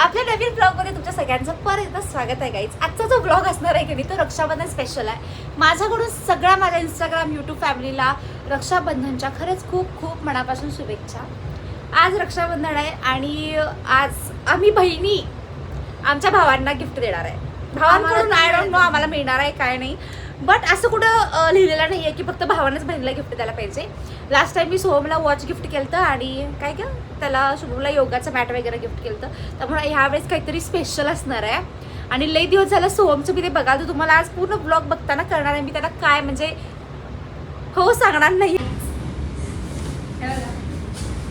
आपल्या नवीन ब्लॉगमध्ये तुमच्या सगळ्यांचं परत एकदा स्वागत आहे गाईज. आजचा जो ब्लॉग असणार आहे की नाही तो रक्षाबंधन स्पेशल आहे. माझ्याकडून सगळ्या माझ्या इंस्टाग्राम यूट्यूब फॅमिलीला रक्षाबंधनच्या खरंच खूप खूप मनापासून शुभेच्छा. आज रक्षाबंधन आहे आणि आज आम्ही बहिणी आमच्या भावांना गिफ्ट देणार आहे. भावांकडून आय डोंट नो आम्हाला मिळणार आहे काय नाही, बट असं कुठं लिहिलेलं नाही आहे की फक्त भावानेच बहिणीला गिफ्ट द्यायला पाहिजे. लास्ट टाइम मी सोहमला वॉच गिफ्ट केलं होतं आणि काय का त्याला शुभमला योगाचं मॅट वगैरे गिफ्ट केलं होतं. त्यामुळे ह्यावेळेस काहीतरी स्पेशल असणार आहे आणि लई दिवस झालं सोहमचं मी ते बघाल तर तुम्हाला आज पूर्ण ब्लॉग बघताना करणार आहे मी त्याला काय म्हणजे हो सांगणार नाही.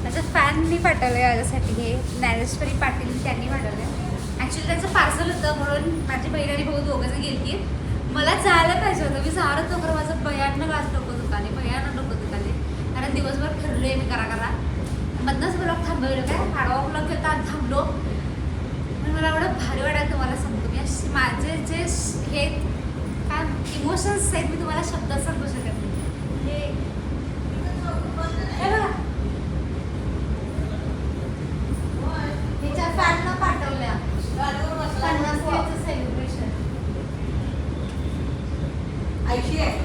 माझ्या फॅननी पाठवलं माझ्यासाठी हे ज्ञानेश्वरी पाटील त्यांनी पाठवलं. ॲक्च्युली त्यांचं पार्सल होतं म्हणून माझी बहीण आणि भाऊ दोघंजण गेली. मला जायला पाहिजे होतं, मी जाणत होतं खरं माझं भयानक आज डोकं दुखाले कारण दिवसभर फिरलोय मी करा मधनंच ब्लॉग थांबवलं काय आडवा ब्लॉग केला आज थांबलो. पण मला एवढं भारी वाटायला तुम्हाला सांगतो मी अशी माझे जे हे काय इमोशन्स आहेत मी तुम्हाला शब्दात सांगू शकत नाही. हे बघा ह्याच्या फॅनला पाठवल्या 50th सेलिब्रेशन ऐशी आहे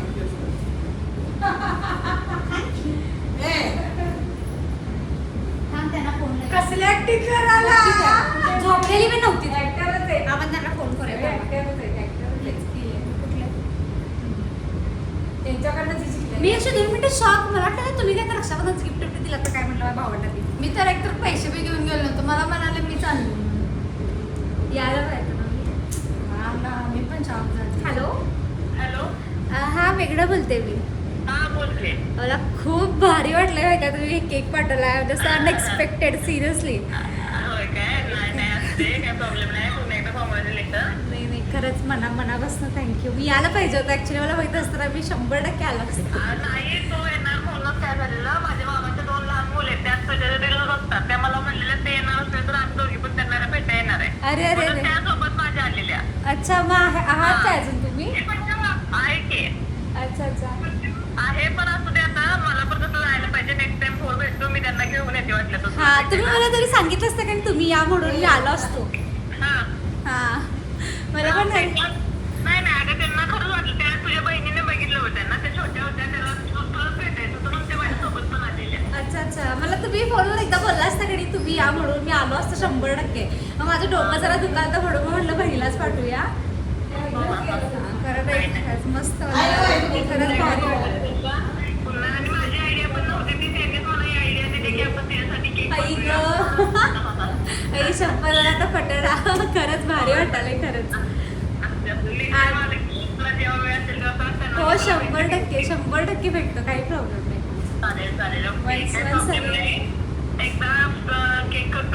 त्यांना फोन कसल्या ऍक्टिंग करायला झोपलेली पण नव्हती. ऍक्टरच आहे. आपण त्यांना फोन करूया. ऍक्टरच आहे. त्यांच्याकडनं जी शिकले मी अशी 2 मिनिटं शॉक. मला वाटलं तुम्ही काय रक्षाबंधनचं गिफ्ट दिलं तर काय म्हणलं माझ्या भावांना दिली. मी तर एकतर पैसे बी घेऊन गेलो नव्हतो, मला म्हणाले मी चाललो यायला पाहिजे ना. हा ना, मी पण शॉक झाले. Hello hello. हा वेगळं बोलते मी. हा बोलते. मला खूप भारी वाटलं माहिती आहे तुम्ही केक पाठवला जसं अनएक्सपेक्टेड सिरियसली. होय काय? नाही असते काय प्रॉब्लेम नाही. तुम्ही एकदा फॉर्मॅलिटी लिहिता. नाही नाही खरंच मनापासून थँक्यू. मी यायला पाहिजे होतं ॲक्च्युली. मला माहिती असतं ना मी 100% आलं असतं. नाही तो येणार म्हणूनच काय झालेलं, माझ्या मामाच्या 2 लहान मुले आहेत, त्यात तुझ्या रील बघतात. त्या मला म्हणलेल्या ते येणार असले तर आम्ही दोघी पण त्यांना भेटा येणार आहे. अरे अरे म्हणून अरे त्यासोबत माझ्या आलेल्या. अच्छा मग आहात काय अजून तुम्ही? आहे की अच्छा अच्छा आहे, पण असू दे आता. मला पण कसं जायला पाहिजे. नेक्स्ट टाइम फोन भेटतो मी त्यांना घेऊन येते वाटलं तर. हा तुम्ही मला तरी सांगितलं असतं कारण तुम्ही या म्हणून मी आलो असतो. हा हा मला पण नाही. नाही अगं त्यांना खरंच वाटलं. त्या तुझ्या बहिणीने बघितलं होतं त्यांना, त्या छोट्या होत्या, त्याला तुला भेटायचं होतं म्हणून ते माझ्यासोबत पण आलेल्या. अच्छा अच्छा मला तुम्ही फोनवर एकदा बोलला असता कधी तुम्ही या म्हणून मी आलो असतो 100%. मग माझं डोकं जरा दुकानचं म्हणून मग म्हटलं बहिणीलाच पाठवूया. खरं मस्त खरंच भारी वाटलं. पुन्हा आणि माझी आयडिया पण नव्हती ती, त्यांनीच मला ही आयडिया दिली की आपण त्यासाठी केक आई ग आई शंभर आता पटडा. खरंच भारी वाटायलंय खरंच. जेव्हा वेळ असेल तेव्हा हो 100% भेटतो काही प्रॉब्लेम नाही. चालेल. एकदा केक कट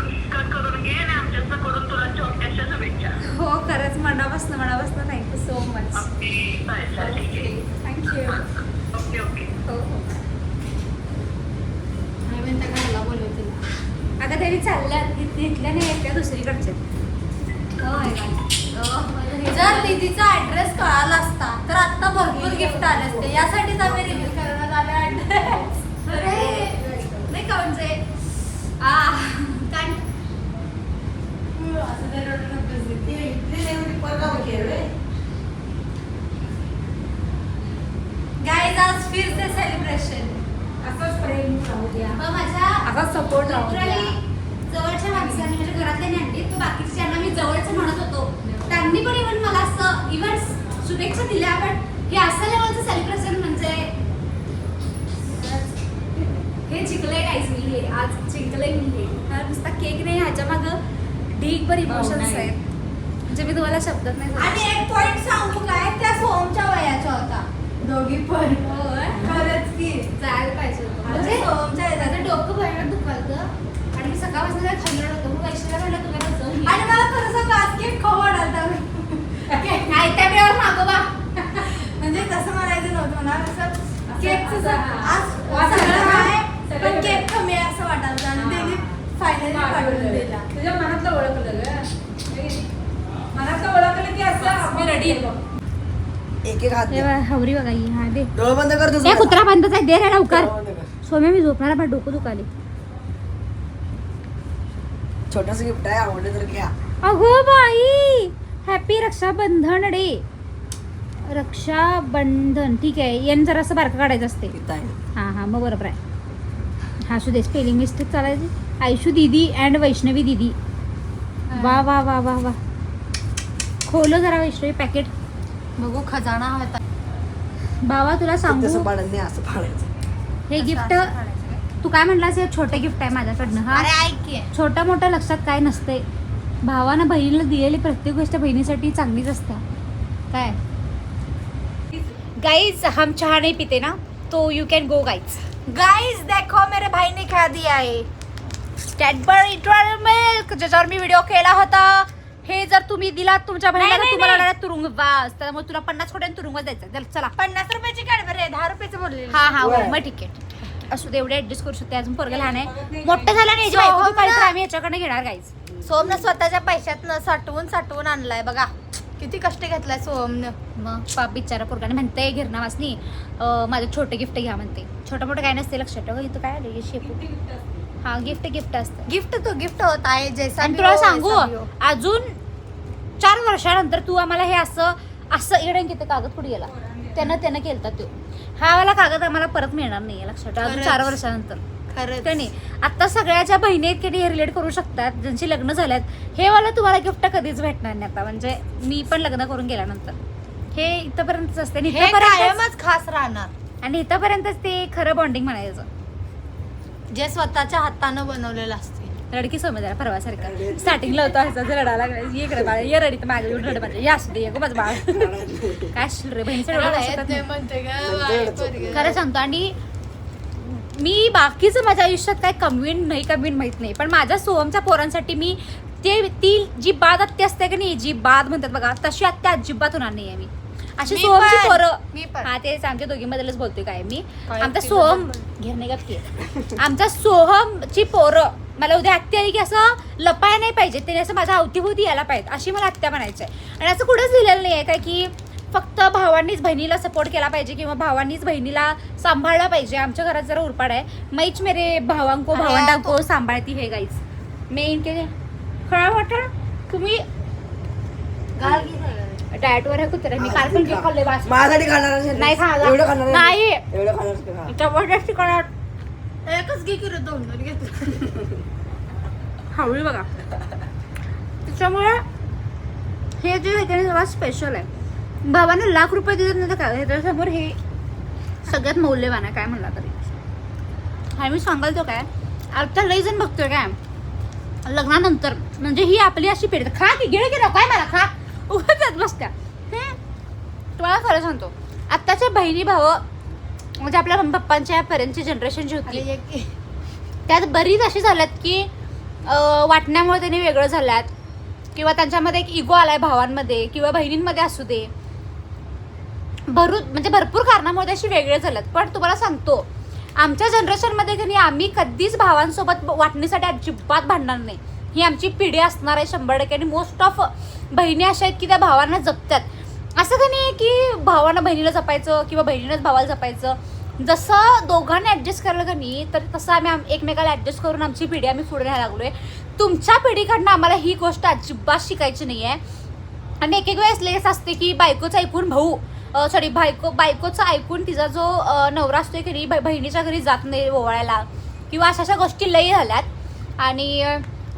करून घे आणि आमच्याकडून तुला छोट्याशा शुभेच्छा. हो खरंच मनापासून थँक्यू सो मच. ओके चालेल ठीक आहे. थँक्यू. ओके हो हो घरला बोलवते. आता तरी चालल्या इथल्या नाही आहेत त्या दुसरीकडचे. जर दीदीचा ऍड्रेस कळाला असता तर आता भरपूर गिफ्ट आले असते. यासाठीच आम्ही रिव्ह्यू करण्यात आले ऍड्रेस. नाही का म्हणजे काय गाईज आज फिर से सेलिब्रेशन. असंच प्रेम राहू द्या. मग माझ्या असाच सपोर्ट राहू द्या. Literally जवळच्या माणसांनी म्हणजे घरातल्यानी आणली तर बाकीच्या ज्यांना मी जवळचं म्हणत होतो त्यांनी पण इव्हन मला असं इव्हन शुभेच्छा दिल्या. पण हे असं लेवलचं सेलिब्रेशन म्हणजे हे जिंकलंय काहीच मी. हे आज जिंकलंय मी. हे हा नुसता केक नाही ह्याच्या मागं ढीगभर इमोशन्स आहेत म्हणजे मी तुम्हाला शब्दात नाही सांगू आणि एक पॉइंट सांगू काय, त्या सोमच्या वयाच्या होता दोघी पण. होय. खरंच की जायला पाहिजे होतं. म्हणजे सोमच्या माझं ह्याच्यात. डोकं भयानक दुखालतं आणि मी सकाळपासून काय खाल्लं नव्हतं. मग वैशाला म्हणलं तुम्हाला जाऊन आणि मला खरं सांगू आज केक खाऊ वाटायला. नाही त्या वेळेवर मागोबा म्हणजे तसं म्हणायचं नव्हतं मला. असं केकचं असं- आज सगळं आहे पण केक कमी आहे असं वाटायचं आणि त्यांनी फायनली पाठवून दिला. तुझ्या मनातलं ओळखलं ग. मनातलं ओळखलं की असं मी रेडी एक एक हात दे. हवरी बघा ही. हा दे. डोळं बंद कर तुझं. ए कुत्रा बंदच आहे. दे रे लवकर. डोळं बंद कर. सोम्या मी झोपणार डोकं दुखाले. छोटस गिफ्ट आहे, आवडलं तर घ्या. अगो बाई, हॅपी रक्षाबंधन डे. रक्षाबंधन ठीक आहे. एन जरा असं बारकं काढायचं असते. इथं आहे. हां मग बरोबर आहे. हा दे स्पेलिंग मिस्टेक चालायची. आयशू दीदी अँड वैष्णवी दीदी. वा वा वा वा वा. खोलो जरा वैष्णवी पॅकेट. बघू खजाना होता. बाबा तुला तसं सांगू, पाडत नाही, असं पाडायचं. हे गिफ्ट तू काय म्हणलास, हे छोटे गिफ्ट आहे माझ्याकडनं. हा अरे ऐक की. छोटं मोठं लक्षात काय नसते. भावानं बहिणीला दिलेली प्रत्येक गोष्ट बहिणीसाठी चांगलीच असते. काय गाइज, हम चाह नहीं पीते ना, तो you can go guys. Guys देखो मेरे भाई ने क्या दिया है, कॅडबरी डेअरी मिल्क, ज्याच्यावर मी व्हिडिओ केला होता. हे जर तुम्ही दिलात तुमच्या बहिणीला तर तुम्हाला लागणार तुरुंगवास. त्यामुळे तुला 50 कोट्याने तुरुंगवास द्यायचा. चला 50 रुपयाची कॅडबरी आहे, 10 रुपयाचं बोलले. हा होय. मग ठीक आहे. असू दे, एवढे ऍडजस्ट करू शकते. अजून पोरगं लहान आहे. मोठं झालं नाही याची बायको दुपारी तर आम्ही याच्याकडे घेणार गाईज. सोमनं स्वतःच्या पैशातनं साठवून आणलाय बघा. किती कष्ट घेतलाय सोमनं. मग पाप बिचारा पोरगाने म्हणते गिरणा वासनी माझं छोटे गिफ्ट घ्या म्हणते. छोटं मोठं काय नसते, लक्षात ठेवा. इथं काय आलं शेपू. हा गिफ्ट असतं. गिफ्ट होत आहे जैसा आणि भी तुला हो, सांगू, वैसा भी हो. अजून 4 वर्षानंतर तू आम्हाला हे असं इडंग किती कागद कुठे गेला त्यानं केलता तो. हा वाला कागद आम्हाला परत मिळणार नाहीये, लक्षात ठेवा. अजून खरंच. 4 वर्षानंतर खरंच. का नाही. आता सगळ्याच्या बहिणी आहेत की रिलेट करू शकतात, ज्यांची लग्न झाल्यात. हे वाला तुम्हाला गिफ्ट कधीच भेटणार नाही आता. म्हणजे मी पण लग्न करून गेल्यानंतर हे इथपर्यंतच असते आणि हे इथपर्यंतच- कायमच खास राहणार. आणि इथपर्यंतच ते खरं बॉन्डिंग म्हणायचं. जे स्वतःच्या हातानं बनवलेलं असते. रडकी सोमे जरा परवासारखं स्टार्टिंगला होतो असं रडा लागला. ये इकडे बाळ, ये रडी तर मागे येऊन रड म्हणजे. या असू दे गो माझं बाळ. काय असेल रे बहिणीचं रडू शकत नाही. खरं सांगतो. आणि मी बाकीचं माझ्या आयुष्यात काय कमवीन माहित नाही, पण माझ्या सोहमच्या पोरांसाठी मी ती जी बाद आत्या असते का नाही, जी बाद म्हणतात बघा, तशी आत्या अजिबात होणार नाही आहे मी. अशी मी सोहमची पण. पोरं. मी पण. हा तेच आमच्या दोघींमधलंच बोलतोय काय मी. काय आमचा ती सोहम घेर नाही का आमच्या सोहमची पोरं मला उद्या आत्या आली की असं लपाय नाही पाहिजे, त्याने असं माझ्या अवतीभोवती यायला पाहिजे, अशी मला आत्या म्हणायचं आहे. आणि असं कुठंच लिहिलेलं नाही आहे काय की फक्त भावांनीच बहिणीला सपोर्ट केला पाहिजे किंवा भावांनीच बहिणीला सांभाळला पाहिजे. आमच्या घरात जरा उरपाड आहे. मैच मेरे भावांको भावंडांको सांभाळती हे गाईच. मेन के खरं वाटतं तुम्ही डाएटवर आहे कुत्रे. मी काल पण खाल्ले बास. माझ्यासाठी खाणार असेल. नाही खाणार. एवढं खाणार नाही. एवढं खाणार असेल का? जबरदस्ती करा. एकच घे की रे, 2 घेतो. हावळी बघा. त्याच्यामुळे हे जे आहे सर्वात स्पेशल आहे. भावाने लाख रुपये दिले नाही तर काय, ह्याच्यासमोर हे सगळ्यात मौल्यवान आहे काय म्हणला तरी. हा मी सांगाल तो काय, आता लई जण बघतोय काय लग्नानंतर, म्हणजे ही आपली अशी पिढी. खा की गिळ की काय मला खा उगाच बसत्या. तुम्हाला खरं सांगतो, आत्ताच्या बहिणी भाव म्हणजे आपल्या पप्पांच्या पर्यंतची जनरेशन जी होती त्यात बरीच अशी झाल्यात की वाटण्यामुळे त्यांनी वेगळं झाल्यात किंवा त्यांच्यामध्ये एक इगो आलाय भावांमध्ये किंवा बहिणींमध्ये असू दे. भरपूर कारणामुळे अशी वेगळे झाल्यात. पण तुम्हाला सांगतो, आमच्या जनरेशनमध्ये की नाही आम्ही कधीच भावांसोबत वाटणीसाठी अजिबात भांडणार नाही. ही आमची पिढी असणार आहे 100%. आणि मोस्ट ऑफ बहिणी अशा आहेत की त्या भावांना जपतात. असं का नाही की भावानं बहिणीला जपायचं किंवा बहिणीनंच भावाला जपायचं. जसं दोघांनी ॲडजस्ट केलं का नाही, तर तसं आम्ही एकमेकाला ॲडजस्ट करून आमची पिढी आम्ही पुढे न्यायला लागलोय. तुमच्या पिढीकडनं आम्हाला ही गोष्ट अजिबात शिकायची नाही आहे. आणि एक वेळेस लेस असते की बायकोचं ऐकून बायकोचं ऐकून तिचा जो नवरा असतोय की नाही बहिणीच्या घरी जात नाही ओवाळायला किंवा अशा गोष्टी लई झाल्यात. आणि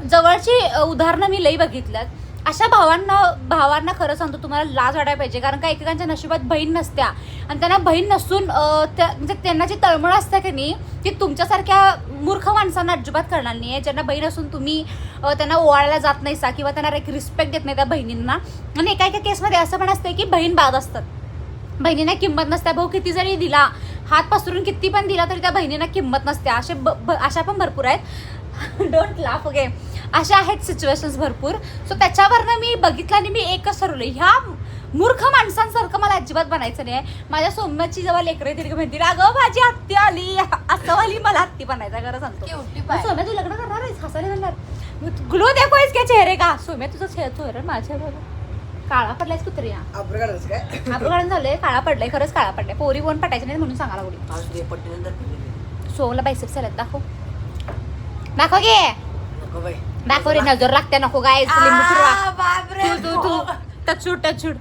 जवळची उदाहरणं मी लई बघितल्यात. अशा भावांना खरं सांगतो तुम्हाला लाज वाटायला पाहिजे. कारण का एकेकांच्या नशिबात बहीण नसत्या आणि त्यांना बहीण नसून म्हणजे त्यांना जी तळमळ असते की नाही ती तुमच्यासारख्या मूर्ख माणसांना अजिबात करणार नाही आहे. ज्यांना बहीण असून तुम्ही त्यांना ओवाळायला जात नाहीसा किंवा त्यांना एक रिस्पेक्ट देत नाही त्या बहिणींना. आणि एका केसमध्ये असं पण असतं की बहीण बाद असतात, बहिणींना किंमत नसते. भाऊ किती जरी दिला, हात पसरून किती पण दिला तरी त्या बहिणींना किंमत नसते. अशा पण भरपूर आहेत. Don't laugh okay. अशा आहेत सिच्युएशन्स भरपूर. सो त्याच्यावरनं मी बघितलं आणि मी एकच ठरवलं, ह्या मूर्ख माणसांसारखं मला अजिबात बनायचं नाही आहे. माझ्या सोम्याची जेव्हा लेकरं तिकडे म्हणतील अगं माझी हत्ती आली असं वाली मला हत्ती बनायचं. खरं सांगतो सोम्या तू लग्न करणार आहेस, हसायला जाणार ग्लो देखो इसके चेहरे का. सोम्या तुझा चेहरा माझ्या काळा पडलायस कुत्रे. आपलं करायचं काय? आपलं काढून झालंय, काळा पडलाय, खरंच काळा पडलाय. पोरी कोण पटायचं नाही म्हणून सांगायला गोडी. आज ते पट्टीनंतर सोमला बायसेप्स आल्यात, दाखव घे. नको बाई. बॅकवर नजर लागते नको गाय लिंबू फिरवा बापरे तू टचूड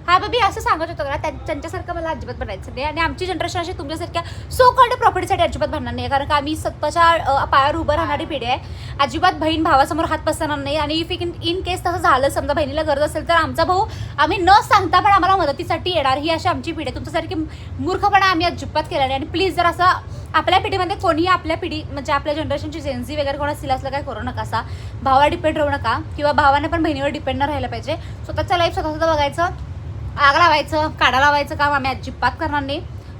हा बेबी असं सांगत होतं का त्यांच्यासारखं मला अजिबात बनायचं नाही आणि आमची जनरेशन अशी तुमच्यासारख्या सो कॉल्ड प्रॉपर्टीसाठी अजिबात बनणार नाही कारण का आम्ही स्वतःच्या पायावर उभं राहणारी पिढी आहे अजिबात बहीण भावासमोर हात पसरणार नाही आणि इफ इन केस तसं झालं समजा बहिणीला गरज असेल तर आमचा भाऊ आम्ही न सांगता पण आम्हाला मदतीसाठी येणार ही अशी आमची पिढी आहे तुमच्यासारखी मूर्खपणा आम्ही अजिबात केला नाही आणि प्लीज जर असं आपल्या पिढीमध्ये कोणीही आपल्या पिढी म्हणजे आपल्या जनरेशनची जेन्झी वगैरे कोण असतील असलं काय करू नका असा भावावर डिपेंड राहू नका किंवा भावाने पण बहिणीवर डिपेंड न राहायला पाहिजे स्वतःच्या लाईफ स्वतः बघायचं आग लावायचं काढा लावायचं काम आम्ही अजिबात करणार नाही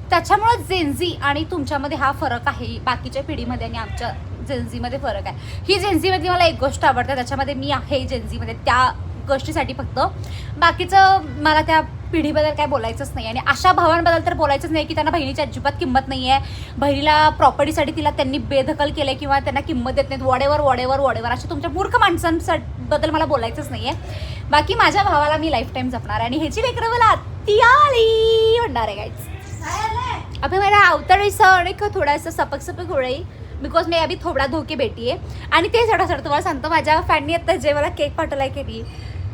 त्याच्यामुळं जेन्झी आणि तुमच्यामध्ये हा फरक आहे बाकीच्या पिढीमध्ये आणि आमच्या जेन्झीमध्ये फरक आहे ही जेन्झीमध्ये मला एक गोष्ट आवडते त्याच्यामध्ये मी आहे जेन्झीमध्ये त्या गोष्टीसाठी फक्त बाकीचं मला त्या पिढीबद्दल काय बोलायचंच नाही आणि अशा भावांबद्दल तर बोलायचंच नाही की त्यांना बहिणीची अजिबात किंमत नाही आहे बहिणीला प्रॉपर्टीसाठी तिला त्यांनी बेदखल केलं किंवा त्यांना किंमत देत नाहीत वॉडेवर अशा तुमच्या मूर्ख माणसांबद्दल मला बोलायचंच नाही आहे बाकी माझ्या भावाला मी लाईफ टाईम जपणार आणि ह्याची लेकरं मला ती आली म्हणणार आहे गाईच अभि मेरा अवतार सण एक थोडासा सपक हो रही बिकॉज मी अभी थोडा धोके बेटी आहे आणि ते सर तुम्हाला सांगतो माझ्या फॅननी आता जे मला केक पाठवलाय की नाही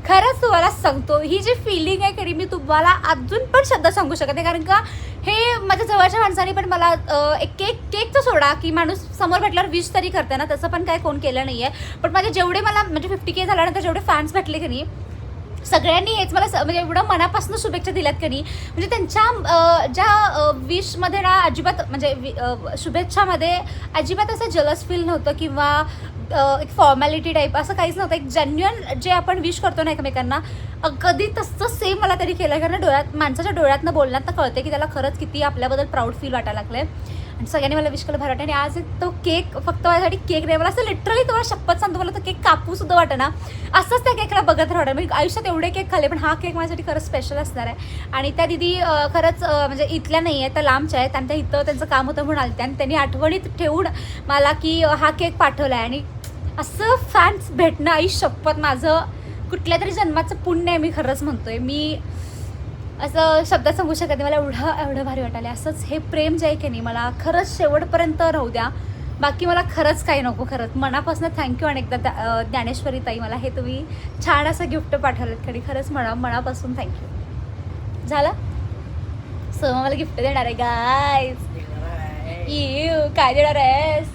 खरंच तुम्हाला सांगतो ही जी फिलिंग आहे की मी तुम्हाला अजून पण शब्द सांगू शकत नाही कारण का हे माझ्या जवळच्या माणसाने पण मला एक केकचं सोडा की माणूस समोर भेटल्यावर विश तरी करते ना तसं पण काय कोण केलं नाही आहे पण माझे जेवढे मला म्हणजे 50K झाल्यानंतर जेवढे फॅन्स भेटले की नाही सगळ्यांनी हेच मला म्हणजे एवढं मनापासून शुभेच्छा दिल्यात की नाही म्हणजे त्यांच्या ज्या विशमध्ये ना अजिबात म्हणजे शुभेच्छामध्ये अजिबात असं जलस फील नव्हतं किंवा एक फॉर्मॅलिटी टाईप असं काहीच नव्हतं एक जेन्युअन जे आपण विश करतो ना एकमेकांना कधी तसं सेम मला तरी केलं कारण डोळ्यात माणसाच्या डोळ्यातनं बोलण्यात कळते की त्याला खरंच किती आपल्याबद्दल प्राऊड फील वाटायला लागलं आहे आणि सगळ्यांनी मला विश केलं भरट आणि आज तो केक फक्त माझ्यासाठी केक नाही मला असं लिटरली तुम्हाला शपथ सांगतो मला तो केक कापू सुद्धा वाटत ना असंच त्या केकला बघत राहणार मी आयुष्यात एवढे केक खाल्ले पण हा केक माझ्यासाठी खरंच स्पेशल असणार आहे आणि त्या दिदी खरंच म्हणजे इथल्या नाही आहे त्या लांबच्या आहेत आणि त्या इथं त्यांचं काम होतं म्हणून आले आणि त्यांनी आठवणीत ठेवून मला की हा केक पाठवला आहे आणि असं फॅन्स भेटणं आई शपथ माझं कुठल्या तरी जन्माचं पुण्य आहे मी खरंच म्हणतोय मी असं शब्दात सांगू शकत नाही मला एवढं भारी वाटायला असंच हे प्रेम जे आहे की नाही मला खरंच शेवटपर्यंत राहू द्या बाकी मला खरंच काही नको खरंच मनापासून थँक्यू आणि एकदा ज्ञानेश्वरी ताई मला हे तुम्ही छान असं गिफ्ट पाठवलं खरी खरंच मनापासून थँक्यू झालं सो मला गिफ्ट देणार आहे गाईज काय देणार आहेस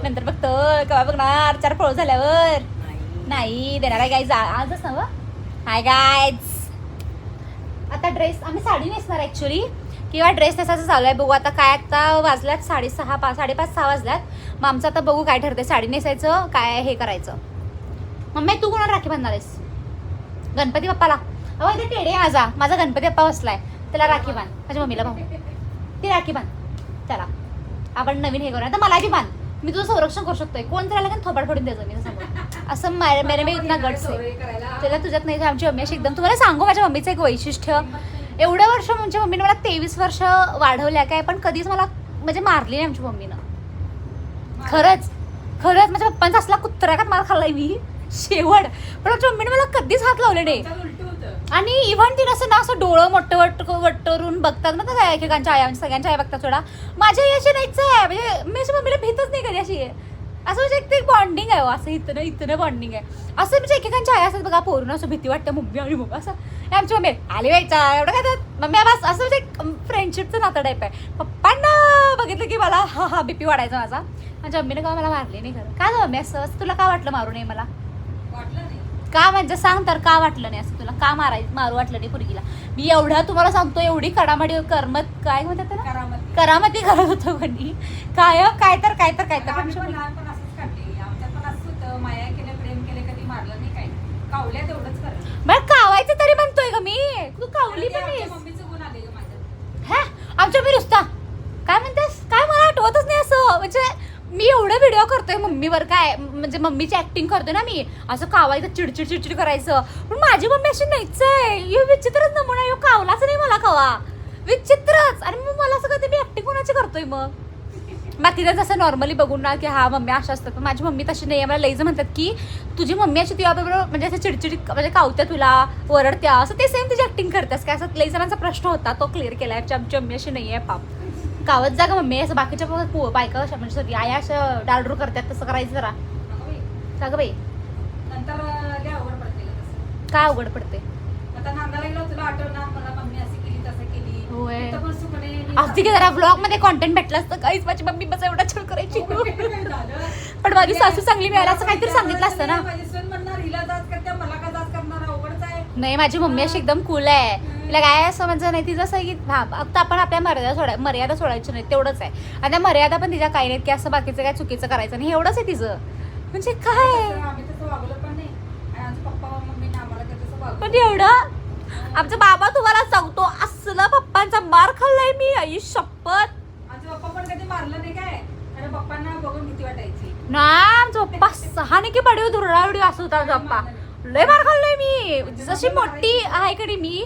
नंतर बघतो केव्हा बघणार 4 पळू झाल्यावर नाही देणार आहे गाईज आजच ना हाय गाईज आता ड्रेस आम्ही साडी नेसणार ॲक्च्युली किंवा ड्रेस नेसायचं चालू आहे बघू आता काय आता वाजल्यात 5:30 वाजल्यात मग आमचं आता बघू काय ठरते साडी नेसायचं काय हे करायचं मम्मी तू कोणाला राखी बांधणार आहेस गणपती बाप्पाला अहो इथे टेडे माझा गणपती बाप्पा बसलाय त्याला राखी बांध माझ्या मम्मीला भाऊ ती राखी बांध चला आपण नवीन हे करूया तर मला बी बांध मी तुझं संरक्षण करू शकतोय कोण तर आलं का थोबाड फोडून द्यायचं मी समोर असं मेरे मी इतना गट्स आहे त्याला तुझ्यात नाही आमची मम्मी अशी एकदम तुम्हाला सांगू माझ्या मम्मीचं एक वैशिष्ट्य एवढं वर्ष म्हणजे मम्मीने मला 23 वर्ष वाढवल्या काय पण कधीच मला म्हणजे मारली नाही आमच्या मम्मीनं खरंच माझ्या पप्पांचा असला कुत्रा का मला खाल्लाय मी शेवट पण आमच्या मम्मीने मला कधीच हात लावले नाही आणि इव्हन तिला असं ना असं डोळं मोठं वट्टरून बघतात ना त्या एकेकांच्या आया म्हणजे सगळ्यांच्या आया बघतात थोडा माझ्या आई अशी नाहीच आहे म्हणजे मी अशी मम्मीला भीतच नाही कधी अशी असं म्हणजे एक बॉन्डिंग आहे असं इथनं बॉन्डिंग आहे असं म्हणजे एकेकांच्या आया असतात बघा पोरून असं भीती वाटतं मम्मी आणि मग असं आमची मम्मी आली व्हायचा एवढं काय मम्मी बस असं म्हणजे फ्रेंडशिपचं नातं टाईप आहे पप्पांना बघितलं की मला हा बीपी वाढायचा माझा माझ्या मम्मीने का मला मारली नाही खरं का मम्मी असं तुला का वाटलं मारू नये मला का म्हणजे सांग तर का वाटलं नाही असं तुला का मारू वाटलं नाही पुरगीला मी एवढा तुम्हाला सांगतो एवढी कडामडी काय म्हणतात ना करामती करत होतो कोणी काय तर लहानपण असंच काढले आमच्यात पण असंच होतं माया केलं प्रेम केलं कधी मारलं नाही काय कावल्या तेवढंच करत बरं कावायचं तरी म्हणतोय का मी तू कावली पण मम्मीचं गुण आले ग माझ्यात हा आमच्या मी नुसता काय म्हणतेस काय मला आठवतच नाही असं म्हणजे मी एवढं व्हिडिओ करतोय मम्मीवर काय म्हणजे मम्मीची ऍक्टिंग करतोय ना मी असं कावायचं चिडचिड करायचं पण माझी मम्मी अशी नाहीच आहे विचित्रच नमुना यो कावलाच नाही मला कवा विचित्रच आणि मग मला असं कधी मी ऍक्टिंग कोणाची करतोय मग बाकीचं जसं नॉर्मली बघून ना की हा मम्मी अशा असतात पण माझी मम्मी तशी नाही आहे मला लईज म्हणतात की तुझी मम्मी अशी तुझ्याबरोबर म्हणजे असं चिडचिडी म्हणजे कावत्या तुला ओरडत्या असं ते सेम तुझी ऍक्टिंग करतेस काय असं लई जणांचा प्रश्न होता तो क्लिअर केला आमची मम्मी अशी नाही आहे पाप कावत जा का मम्मी असं बाकीच्या बायका अशा म्हणजे सॉरी आया असं डालडूर करतात तसं करायचं जरा का गं बाई नंतर लय अवघड पडते गं तसं. काय अवघड पडते आता नांदायला गेलो तुला आठवणार मला मम्मी अशी केली तसं केली. होय. इथं पण सुकणे मी अगदी की जरा ब्लॉग मध्ये कॉन्टेंट भेटलं असतं काहीच माझी मम्मी बस एवढा छळ करायची पण माझी सासू चांगली मिळाली असं काहीतरी सांगितलं असतं ना. माझी सून म्हणणार हिला जाच करते मला का जाच करणार अवघडच आहे. नाही माझी मम्मी अशी एकदम कूल आहे. तिला काय असं म्हणजे नाही तिचं असं की फक्त आपण आपल्या मर्यादा सोडायची नाही तेवढंच आहे. आणि त्या मर्यादा पण तिच्या काही नाहीत की असं बाकीचं काय चुकीचं करायचं नाही एवढंच आहे तिचं. म्हणजे काय आम्ही तसं वागलो पण नाही आणि आमचे पप्पा मम्मीने आम्हाला काय तसं वागलो पण एवढं आमचा बाबा तुम्हाला सांगतो असलं पप्पांचा मार खाल्लाय मी आई शपथ. आमचे पप्पा पण कधी मारलं नाही काय आणि पप्पांना बघून भीती वाटायची. ना आमचा पप्पा सहाने की बडीव दुरडावडी असं होता आमचा पप्पा. लय मार खाल्लोय मी जशी मोठी आहे कधी मी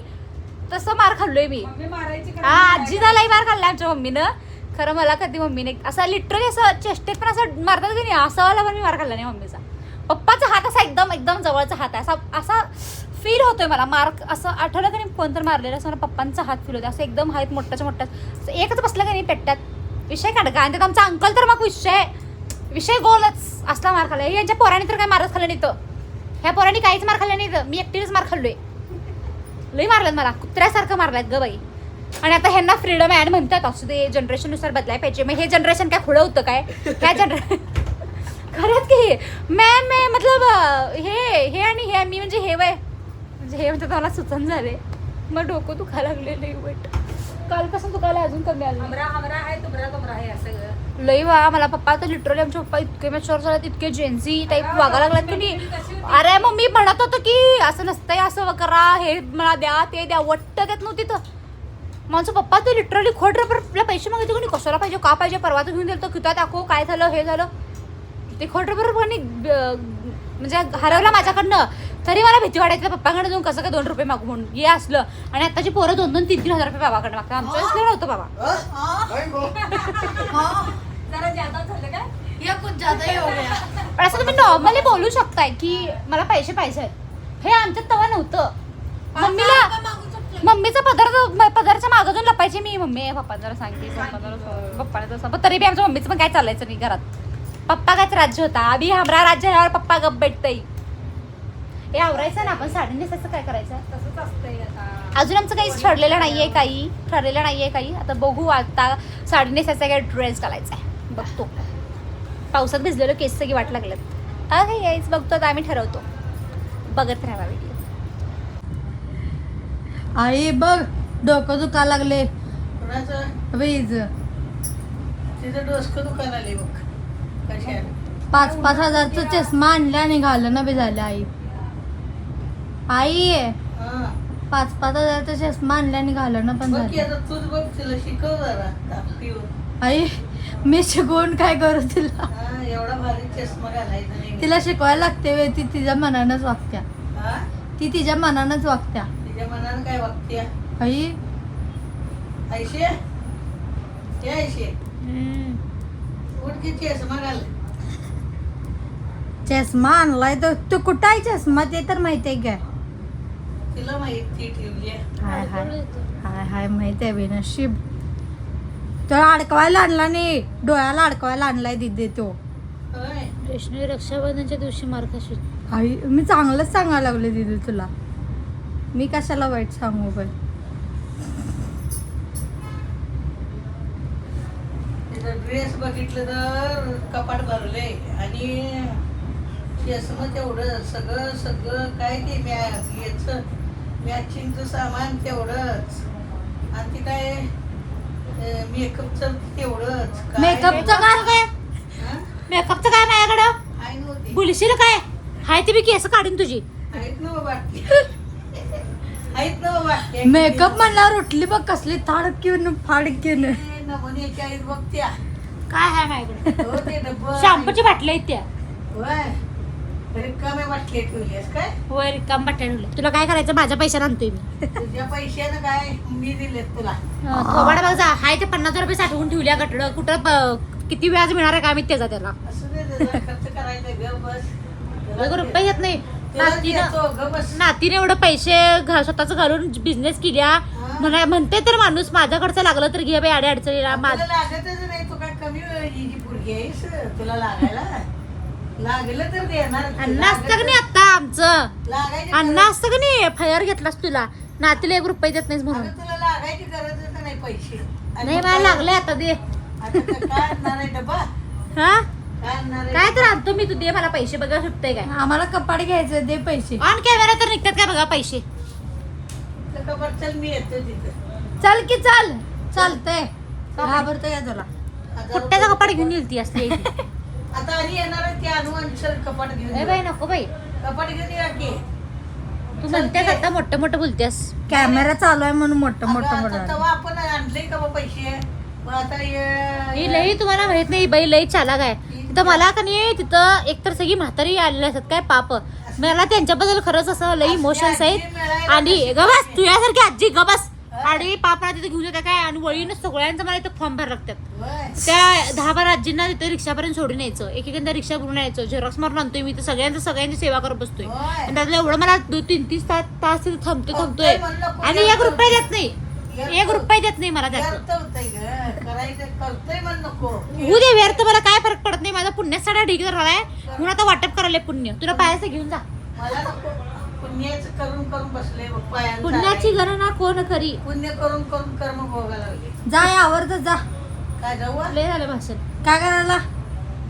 तसं मार खाल्लोय मी. मम्मी मारायची का हा नाही? आजीला लय मार खाल्लाय आमच्या मम्मीनं. खरं मला कधी मम्मीने असं लिटरली असं चेष्टेत पण असं मारतात की नाही असं वाला पण मी मार खाल्ला नाही मम्मीचा. पप्पाचा हात असा एकदम एकदम जवळचा हात आहे असा फील होतोय मला. मार्क असं आठवलं का नाही कोणतं मारलेलं असं मला पप्पांचा हात फील होतो असं एकदम हात मोठ्याच्या मोठ्यात एकच बसलं का नाही पेट्ट्यात विषय काढका. आणि त्यात आमचा अंकल तर मग विषय गोलच असला मार खाल्ला. यांच्या पोराने तर काय मारच खाल्लं नाही तर ह्या पोरांनी काहीच मार खाल्लं नाही तर मी एकटीनेच मार खाल्लोय. लई मारल्यात मला कुत्र्यासारखं मारल्यात ग बाई. आणि आता ह्यांना फ्रीडम आहे आणि म्हणतात असू दे जनरेशननुसार बदलायला पाहिजे. मग हे जनरेशन काय खुळं होतं काय ह्या खरंच की मॅम मतलब हे आणि हे मी म्हणजे हे वय म्हणजे हे म्हणतात मला सुचन झाले. मग डोकं दुखायला लागले वाईट. कालपासून दुखायला अजून कमी आलं. हमरा आहे तुमरा आहे असं गं. लई वा मला पप्पा तर लिटरली आमचे पप्पा इतके मॅच्युअर झालेत इतके जेन्सी टाईप वागायला लागलात की नाही. अरे मम्मी म्हणत होतं की असं नसतंय असं करा हे मला द्या ते द्या वट्ट देत नव्हती तर माझं पप्पा ते लिटरली खोड रबरला पैसे मागायचे कोणी कशाला पाहिजे का पाहिजे परवा तर घेऊन दिलं तर किती दाखव काय झालं हे झालं ते खोड रबर कोणी म्हणजे हरवलं माझ्याकडनं. तरी मला भीती वाटायची पप्पाकडे जाऊन कसं काय 2 रुपये मागू म्हणून हे असलं. आणि आताची पोरं 2-3 हजार रुपये बाबाकडे मागतात. आमच्या वेळेस नव्हतं बाबा. जरा जादा झालं काय पण असं तुम्ही नॉर्मली बोलू शकताय की मला पैसे पाहिजे हे आमच्यात तेव्हा नव्हतं. मम्मीचा पदरच्या मागं जाऊन लपायचे मी. मम्मी पप्पा जरा सांगते पप्पाने तसं पण तरी बी आमच्या मम्मीचं पण काय चालायचं नाही घरात. पप्पा कायच राज्य होता अभि हमरा राज्य ह्यावर पप्पा गप भेटतय. हे आवरायचं ना आपण साडी नेसायचं काय करायचं तसंच असतंय आता. अजून आमचं काही ठरलेलं नाहीये काही आता बघू. आता साडी नेसायचा काय ड्रेस घालायचा आहे बघतो. पावसात भिजलेलं केस सगळी वाट लागल्यात. हा काही यायच बघतो आता आम्ही ठरवतो. बघत राहावा व्हिडिओ. आई बघ डोकं दुखा लागले वीज तिचं डोसकं दुकान आले बघ कशी आली 5-5 हजारचा चष्मा आणला आणि घालणं बी झालं. आई 5-5 हजारचा चष्मा आणला आणि घालणं पण बघ की झालं. आता तूच बघ तिला शिकव जरा पिऊन. आई मी शिकवून काय करू तिला. एवढा भारी चष्मा घालायचा नाही. तिला शिकवायला लागते वे ती तिच्या मनानंच वागत्या. हा? ती तिच्या मनानंच वागत्या. तिच्या मनानं काय वागते आई ऐशे हे ऐशे उठ की चष्मा घाल. चष्मा आणलाय तर तू कुठं आहे चष्मा ते तर माहिती आहे काय. तिला माहिती ठेवली हाय हाय हाय हाय माहिती आहे बेनशीब. तो अडकवायला आणला नाही डोळ्याला अडकवायला आणलाय दिदे तो. होय. रेशमी रक्षाबंधनच्या दिवशी मार्गशीर. आई मी चांगलंच सांगायला लागले दिदी तुला. मी कशाला वाईट सांगू बाई. तिचा ड्रेस बघितलं तर कपाट भरले आणि चष्मा तेवढं सगळं काय ते याचं मॅचिंगचं सामान तेवढंच आणि ती काय मेकअपचं तेवढंच मेकअपचं काय हा? मेकअपचं काय माझ्याकडं आहे नव्हती बुलशील काय हाय ते बी केस काढीन तुझी. आहेत ना बाटली आहेत ना बाटली मेकअप म्हणल्यावर उठली बघ कसली थाडकीन फाडकीन. नमुन्याच्या आहेत बघ त्या काय हाय माझ्याकडे हो ते डब्बं शॅम्पूची बाटली आहेत त्या. होय रिकाम्या बाटली ठेवलीस काय होय रिकाम बाटल्या ठेवल्या. तुला काय करायचं माझ्या पैशाने आणतोय मी. तुझ्या पैशानं काय मी दिलेत तुला थोबाडा बघ जा हाय ते 50,000 रुपये साठवून ठेवल्या गटड कुठं किती व्याज मिळणार आहे का मी त्याचा त्याला असं नाही जरा खर्च करायचं ग बस एक रुपये घेत नाही. नातीने एवढं पैसे स्वतःच घालून बिझनेस केल्या म्हणते तर माणूस माझ्याकडचं लागलं तर घे बाई आडे अडचणीला. तुला लागतच नाही तू काय कमी हिची पोरगी आहेस तुला लागायला लागलं तर देणार अन्न असतं का नाही आता आमचं लागायची अन्न असतं का नाही FIR घेतलास तुला नातीला 1 रुपये देत नाहीस म्हणून. अगं तुला लागायची गरजच नाही पैसे आणि नाही मग मला लागले आता दे. आता काय आणणार आहे डबा हा काय आणणार आहे काय तर आणतो मी, तू दे मला पैसे बघा सुटतंय काय. आम्हाला कपाट घ्यायचं दे पैसे. ऑन कॅमेरा तर निघतात काय बघा पैसे. तर खबर चल मी येतो तिथं चल की चल चालतंय घाबरतोय का तुला. 1000 कुठ्याचा रुपये. कपाट घेऊन येईल ती असते. आता आणि येणार आहे ते आणून चल कपाट घेऊन ए ये. बाई नको बाई, कपाट घेऊन या की तू म्हणतेस आता मोठं मोठं बोलतेस. कॅमेरा चालू आहे म्हणून मोठं अगं, मोठं आता बोलणार. तेव्हा आपण आणले का बा पैसे मग आता ही लई तुम्हाला माहित नाही, बाई लई चालाक आहे. तिथं मला का नाही तिथं एकतर सगळी म्हातारी आलेली असतात काय पाप. मला त्यांच्याबद्दल खरंच असं लई इमोशन्स आहेत. आणि गबस तुझ्यासारखी आजी गबस आणि पापला तिथे घेऊन येतात काय आणि वळीनच सगळ्यांचं मला इथं फॉर्म भरायला लागतात. त्या 10-12 आजींना तिथे रिक्षापर्यंत सोडून यायचं, एकेकांना रिक्षा भरून यायचं, झेरॉक्स मारून आणतोय मी तर सगळ्यांची सेवा करत बसतोय. आणि त्यातलं एवढं मला 2-3 तास तिथे थांबतोय आणि 1 रुपये देत नाही, 1 रुपये देत नाही मला त्यातलं. करतोय म्हण नको होऊ दे व्यर्थ, मला काय फरक पडत नाही. माझा पुण्यात साडा ढिग झालाय म्हणून आता वाटप करायला पुण्य. तुला पायाचं घेऊन जा. मला नको पुण्याचं करून करून बसले बघ पायांचं पुण्याची आहे. गणना कोण करी. पुण्य करून करून कर्म भोगायला लागले जा आवडत जा. काय जाऊ लय झालं भाषण. काय करायला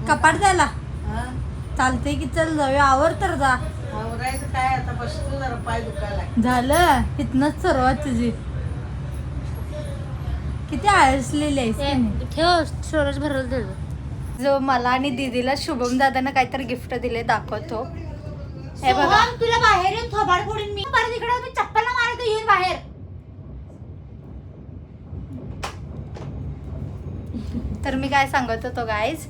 कपाट द्यायला हा चालतंय की चल जाऊया आवर तर जा. आवरायचं काय आता बसतो जरा पाय दुखायला झालं इथनच सुरुवात तुझी. किती आळसलेली आहेस की नाही? ठेव स्टोरेज भरलं त्याचं. जो मला आणि दीदीला शुभम दादानं काहीतरी गिफ्ट दिले दाखवतो. हे बघा सोहम, तुला बाहेर येऊन थोबाड फोडीन मी. परत इकडे मी चप्पल मारत येऊन बाहेर. तर मी काय सांगत होतो गाईज,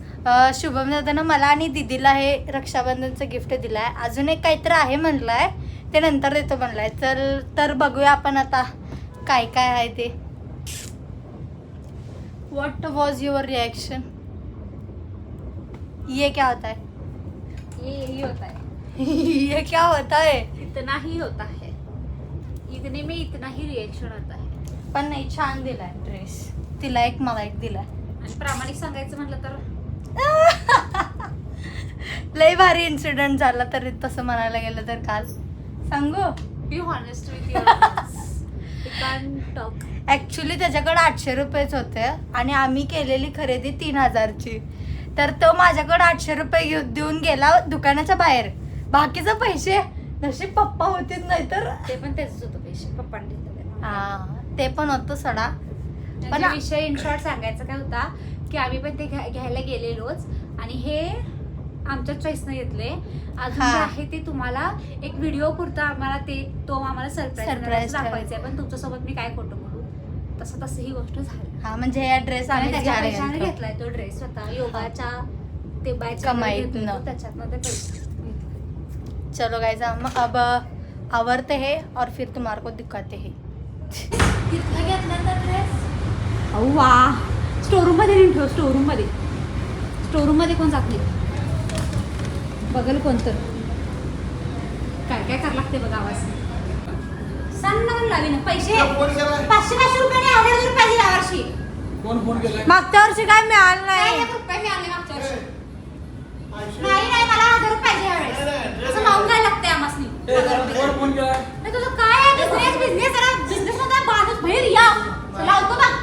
शुभम दादानं मला आणि दीदीला हे रक्षाबंधनचं गिफ्ट दिलंय. अजून एक काहीतरी आहे म्हणलंय, ते नंतर देतो म्हणलंय. तर बघूया आपण आता काय काय आहे ते. What was your reaction? ये क्या होता है? ये होता है, ये क्या होता है? इतना ही होता है, इतने में इतना ही रिएक्शन आता है. पण नाही छान दिलाय ड्रेस. तिला एक मला एक दिलाय. आणि प्रामाणिक सांगायचं म्हटलं तर लय भारी इन्सिडेंट झाला तरी तसं म्हणायला गेलं तर काल सांगू be honest with you can talk. Actually त्याच्याकडे 800 रुपयेच होते आणि आम्ही केलेली खरेदी 3000ची. तर तो माझ्याकडे 800 रुपये देऊन गेला दुकानाच्या बाहेर. बाकीचे पैसे नशीब पप्पा होतीच नाही तर ते पण त्याच होतं पैसे पप्पांनी दिलेले. हा ते पण होतं सडा. पण पण विषय इन शॉर्ट सांगायचा काय होता की आम्ही पण ते घ्यायला गेलेलोच आणि हे आमच्या चॉईसनं घेतले. अजून हा. जे आहे ते तुम्हाला एक व्हिडिओ पुरता आम्हाला तो आम्हाला सरप्राईज Surprise दाखवायचा आहे. पण तुमच्यासोबत मी काय खोटं बोलू, तसं ही गोष्ट झाली. हा म्हणजे या ड्रेस आणि आम्ही त्याच्या घ्यायला पैशाने गेलतो. घेतलाय तो ड्रेस स्वतः योगाच्या ते बायच्या कमाईतनं. त्याच्यातनं ते पैसे घेतले. चलो गाइस अब आवरते हैं और फिर तुम्हारे को दिखाते हैं. तिथलं घेतलं तर ड्रेस वा स्टोरूम मध्ये नेऊन ठेव. स्टोरूम मध्ये कोण जात नाही, बघल कोणतं काय काय करावं लागते बघा. आवाज सांग ना लावी ना. पैसे 500 रुपयाने 1000 रुपये दिले यावर्षी. कोण फोन केलाय? मागच्या वर्षी काय मिळालं काय नाही. 1 रुपये मिळाले मागच्या वर्षी. नाही मला 1000 रुपये पाहिजे यावेळेस. असं मागून काय लागतंय आम्हासनी. कोण फोन केलाय? नाही तुझं काय आहे बिझनेस मध्ये बाजूच बाहेर या लावतो बघ.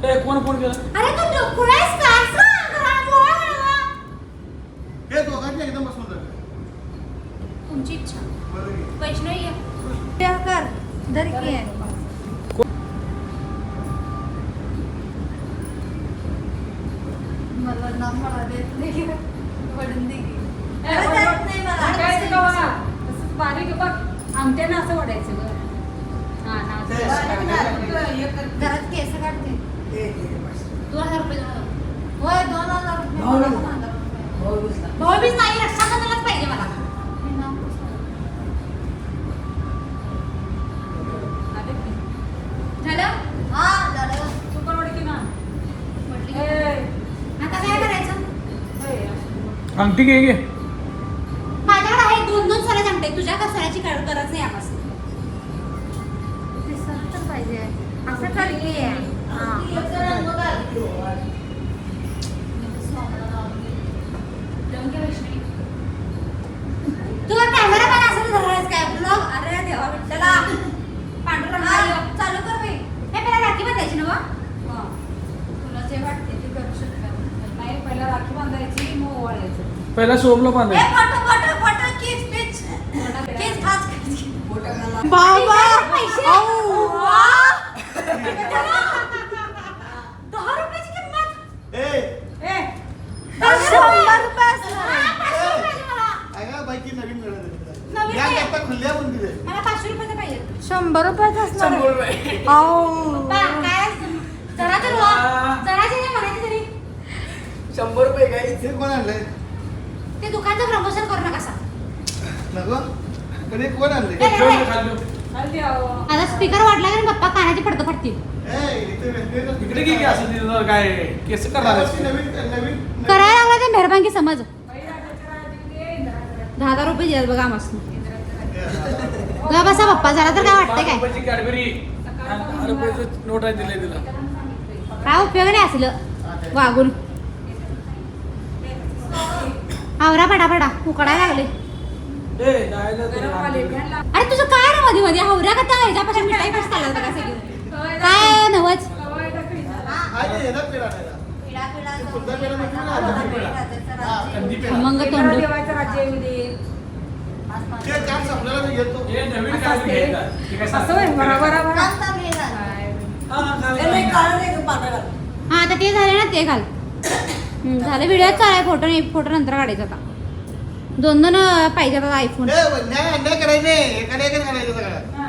ए, कोण फोन केला? अरे तू डोकुळायस काय सांग हे दोघांची एकदम बसून जातं. तुमची इच्छा. बरं घे. वैष्णवी ये. क्या कर धर की आहे. मला ना मला देत नाही वडून दे की. नाही मला. काय ते बघा, असं बारीक बघ आमट्यानं असं ओढायचं बघ. हा ना ते हे कर- घरात केस काढते. ते- ते बस. 2000 रुपये देणार. होय 2000 रुपये. हो ना. 2000 रुपये. हो, बसला. भाऊबीज नाही रक्षाबंधनच पाहिजे मला. मी नाव पुसलं. झालं हा झालं. सुपर वडकी ना. म्हटली ए, आता काय करायचं. अंगठी घे घे. माझ्याकडे आहे 2-2 सोन्याचे अंगठे. तुझ्या का सोन्याची गरज नाही आम्हाला. दिसलं तर पाहिजे. असं कर की. हा. पहिला शोभला बांधाय फोटो फोटो फोटो किस पिच किस खास बाबा पैसे आऊ. वा. 10 रुपयाची किंमत ए, 100 रुपये असणार. हा, 500 रुपयाची मला. ऐका बाईकी नवीन मिळालं नवीन या आहे. गप्पा खुल्या पण दिले मला 500 रुपयाचं पाहिजे 100 रुपयाच असणार. आऊ. पप्पा, काय जरा तर वा. जरा तरी म्हणायचं तरी 100 रुपये काय इथे कोण आणलंय ते दुकानचं प्रमोशन करू नका सा नको पण हे कोण आणलंय हल्ली अहो. आता स्पीकर वाढला की पप्पा कानाचे पडदं फाटतील ए, इथे वेगवेगळं- इकडे की असं तिथं काय केस करणार यावर्षी नवीन नवीन करायला लागला ते मेहरबानगी समज बळीराजाच्या राजी दे, इंद्राच्या 10,000 रुपये द्या बघा मस्त राजी. गा बसा पप्पा जरा तर काय वाटतंय काय रुपयाची कॅडबरी 10 रुपयाचं नोट आहे दिले तिला काय उपयोग नाही असलं वागून आवरा पटापटा उकडायला लागले ए जायला तरी गरम वाले आणलं. घ्यायला. अरे तुझं काय रे मध्ये मध्ये हवऱ्या का त्या ह्याच्यापासून मिठाई पासून चालत बघा सगळी काय नवच कवाय टाकली. हा, हे येणार पेढा खायला. ते फुलदा पेढा म्हणतो ना, कंदी पेढा. हा, कंदी पेढा. मंग इंद्रा तोंड देवाचं राज्य येऊ दे. ते काम संपल्याला मी येतो हे नवीन असं काय असते. घ्यायचं ते काय असं होय, बरोबर आहे, बरोबर. हा, घाल. हा आता ते झाले ना ते घाल झालं व्हिडिओ चालाय फोटो नाही फोटो नंतर काढायचा आता 2 पाहिजे आता आयफोन ए, अन्याय अन्याय करायचे एकाने एकाने करायचं सगळं हा.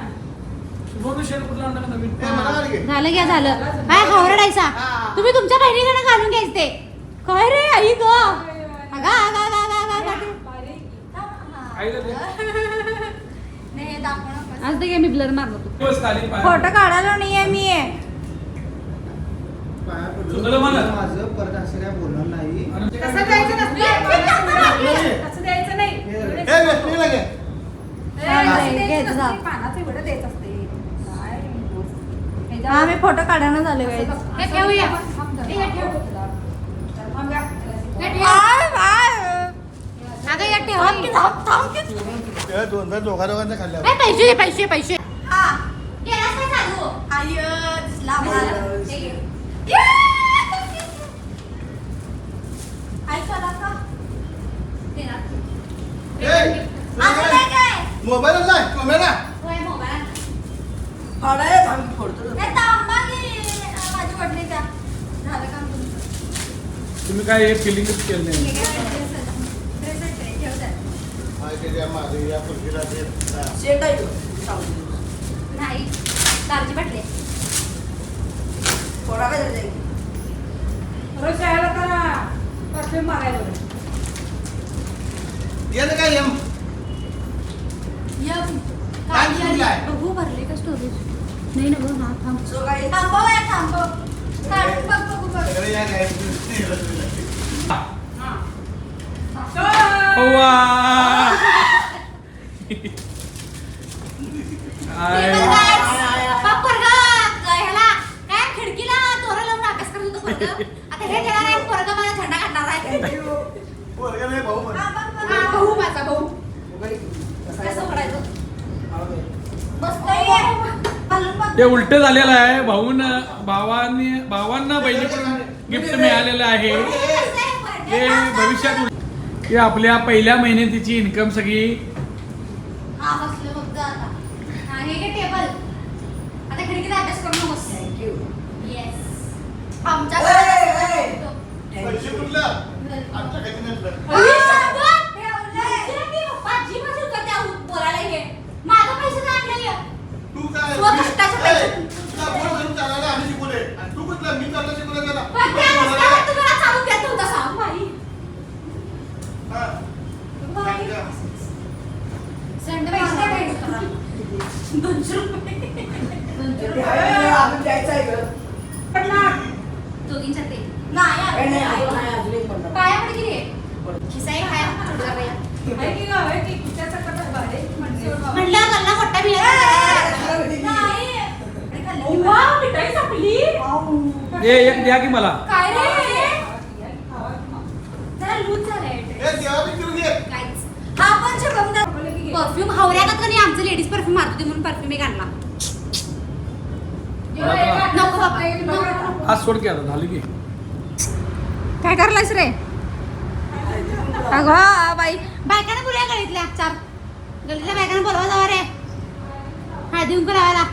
शुभम शर्ट कुठला आणला का नवीन ए, मला काय घे. झालं घ्या झालं काय हावरडायचा हा. तुम्ही तुमच्या बहिणीकडे घालून घ्यायचं ते काय रे आई ग अगा अगा अगा अगा अगा अगा बारीक. आईला दे. आज ते काय मी ब्लर मारलो तू दिवस खाली पाय. फोटो काढायला नाहीये मी. पाया पडलो. सुंदर म्हणा. माझं परत असं काय बोलणार नाही आणि ते काय तसं द्यायचं नसतं. तसं द्यायचं नाही. ए, वेस्टर्न लागे. तसं द्यायचं नसतं. पानाचं एवढं द्यायचं असते. काय ह्याच्यावर- हा मी फोटो काढायला झाले गाईज. हे ठेवूया थांब जरा. हे ठेव. थांब या. हे ठेव. अगं या ठेव ते दोघांचा खाल्ल्या ए, पैसे दे, पैसे पैसे गेलास काय चालू हे घे. दे ना. असं नाही काय? मोबाईल नाही कॅमेरा होय, मोबाईल. हे तांबा घे, माझी वडली द्या. झालं काम तुमचं. तुम्ही काय हे फिलिंगच केलं नाही हे काय ड्रेस आहे ते, ठेव द्या. माझे या पुरगीला ते नाही दारची बाटली रोज शाळेला करा. परफ्यूम मारायला बरं. येतं काय यम यम. काय सुरू आहे? बघू भरले का स्टोरेज नाही ना बघ हा थांब थांबव या, थांबव. काढून बघ, बघू बघ. सगळे या काय ओवा. आय. ह्याला काय खिडकीला तोरण लावून अभ्यास करत होतं पोरगं. आता हे देणार आहे पोरगं मला थंडा काढणार आहे पोरगं नाही, भाऊ पण. हा, भाऊ माझा भाऊ कसं पडायचं बसतोय ये. घालून बघ. ते उलट झालेलं आहे भावांना बहिणीकडून गिफ्ट मिळालेलं आहे हे भविष्यात की आपल्या पहिल्या महिन्याची इन्कम सगळी हा बसले बघ जा आता हा हे घे टेबल आता खिडकीला अभ्यास करू नकोस येस आमच्याकडे पैसे कुठलं आमच्या काही नसलं माझा पैसे काढले तू काय स्वकष्टाचे पैसे. ए, तुला फोन करून चालायला आम्ही शिकवले आणि तू कुठलं मी चालला शिकवलं त्याला पण त्या रस्त्यावर तुम्हाला चालू देत नव्हता सांग बाई हा. बाई. सांगा. संडे पैसे मारा. द्यायचे. 200 रुपये दोघींच्या ते नाही पाया पड किती खिसाई खाया थोडं बाई आहे की गं, आहे की? कुठच्याचं कसं भाडे म्हणते. म्हणलं गल्ला मोठा वाव मिठाई संपली एक द्या की मला काय रे जरा लूज झालंय ए, देवाला किती घे. काहीच हा पण शुभम दा. परफ्यूम हावऱ्यागत नाही आमचं लेडीज परफ्यूम मारतो म्हणून परफ्यूम एक आणला नको बाबा नको. आज सोड की आता झालं की काय करलास रे अगं बाई बायकांना बोलूया गळीतल्या 4 गळीतल्या बायकांना बोलवा जावा रे हळदी कुंकू लावायला